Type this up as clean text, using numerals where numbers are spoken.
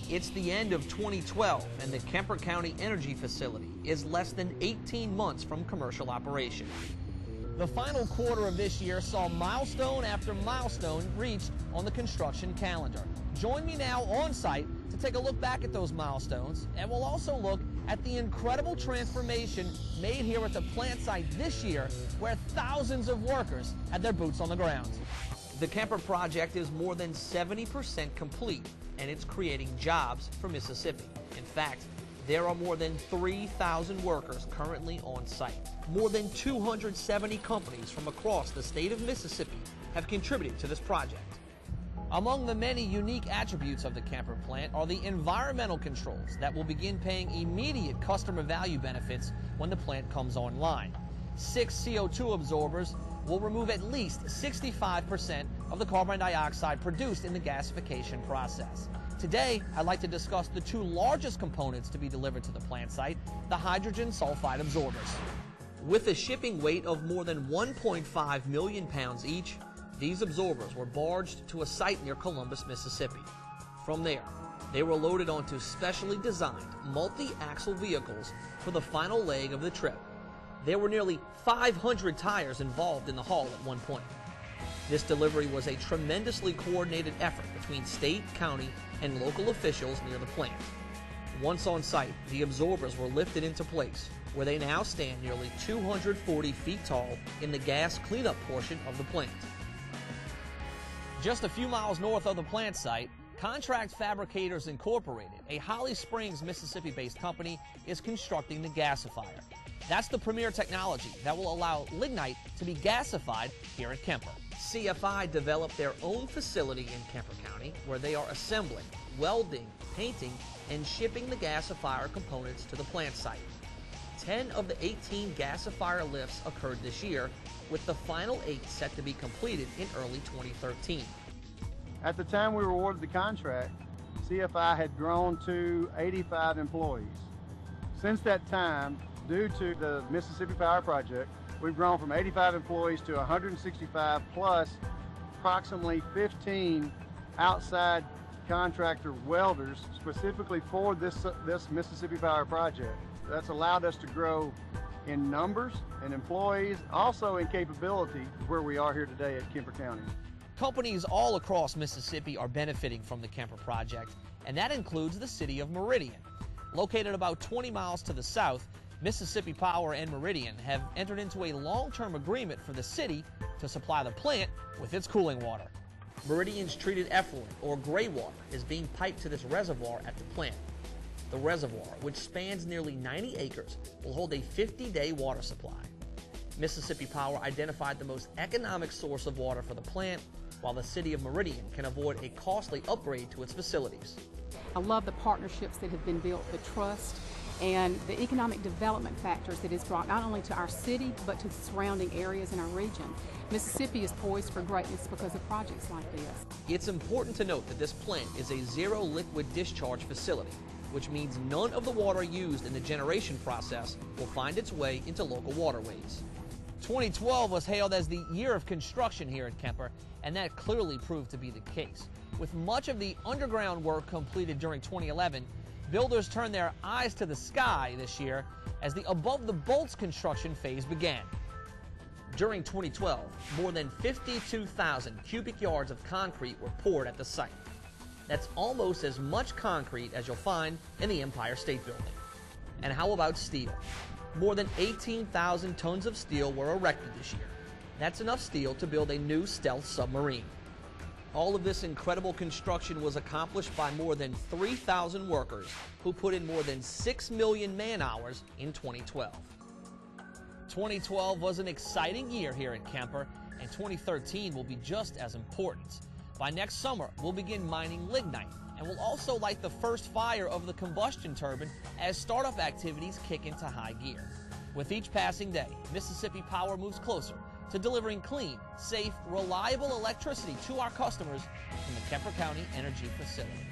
It's the end of 2012, and the Kemper County Energy Facility is less than 18 months from commercial operation. The final quarter of this year saw milestone after milestone reached on the construction calendar. Join me now on site to take a look back at those milestones, and we'll also look at the incredible transformation made here at the plant site this year, where thousands of workers had their boots on the ground. The Kemper project is more than 70% complete, and it's creating jobs for Mississippi. In fact, there are more than 3,000 workers currently on site. More than 270 companies from across the state of Mississippi have contributed to this project. Among the many unique attributes of the Kemper plant are the environmental controls that will begin paying immediate customer value benefits when the plant comes online. 6 CO2 absorbers will remove at least 65% of the carbon dioxide produced in the gasification process. Today, I'd like to discuss the two largest components to be delivered to the plant site, the hydrogen sulfide absorbers. With a shipping weight of more than 1.5 million pounds each, these absorbers were barged to a site near Columbus, Mississippi. From there, they were loaded onto specially designed multi-axle vehicles for the final leg of the trip. There were nearly 500 tires involved in the haul at one point. This delivery was a tremendously coordinated effort between state, county, and local officials near the plant. Once on site, the absorbers were lifted into place, where they now stand nearly 240 feet tall in the gas cleanup portion of the plant. Just a few miles north of the plant site, Contract Fabricators Incorporated, a Holly Springs, Mississippi-based company, is constructing the Gasifier. That's the premier technology that will allow lignite to be gasified here at Kemper. CFI developed their own facility in Kemper County, where they are assembling, welding, painting, and shipping the gasifier components to the plant site. 10 of the 18 gasifier lifts occurred this year, with the final 8 set to be completed in early 2013. At the time we were awarded the contract, CFI had grown to 85 employees. Since that time, due to the Mississippi Power Project, we've grown from 85 employees to 165 plus approximately 15 outside contractor welders specifically for this Mississippi Power Project. That's allowed us to grow in numbers and employees, also in capability where we are here today at Kemper County. Companies all across Mississippi are benefiting from the Kemper project, and that includes the city of Meridian. Located about 20 miles to the south, Mississippi Power and Meridian have entered into a long-term agreement for the city to supply the plant with its cooling water. Meridian's treated effluent, or gray water, is being piped to this reservoir at the plant. The reservoir, which spans nearly 90 acres, will hold a 50-day water supply. Mississippi Power identified the most economic source of water for the plant, while the city of Meridian can avoid a costly upgrade to its facilities. I love the partnerships that have been built, the trust, and the economic development factors that it's brought not only to our city, but to the surrounding areas in our region. Mississippi is poised for greatness because of projects like this. It's important to note that this plant is a zero liquid discharge facility, which means none of the water used in the generation process will find its way into local waterways. 2012 was hailed as the year of construction here at Kemper, and that clearly proved to be the case. With much of the underground work completed during 2011, builders turned their eyes to the sky this year as the above-the-bolts construction phase began. During 2012, more than 52,000 cubic yards of concrete were poured at the site. That's almost as much concrete as you'll find in the Empire State Building. And how about steel? More than 18,000 tons of steel were erected this year. That's enough steel to build a new stealth submarine. All of this incredible construction was accomplished by more than 3,000 workers who put in more than 6 million man-hours in 2012. 2012 was an exciting year here at Kemper, and 2013 will be just as important. By next summer, we'll begin mining lignite, and we'll also light the first fire of the combustion turbine as startup activities kick into high gear. With each passing day, Mississippi Power moves closer to delivering clean, safe, reliable electricity to our customers from the Kemper County Energy Facility.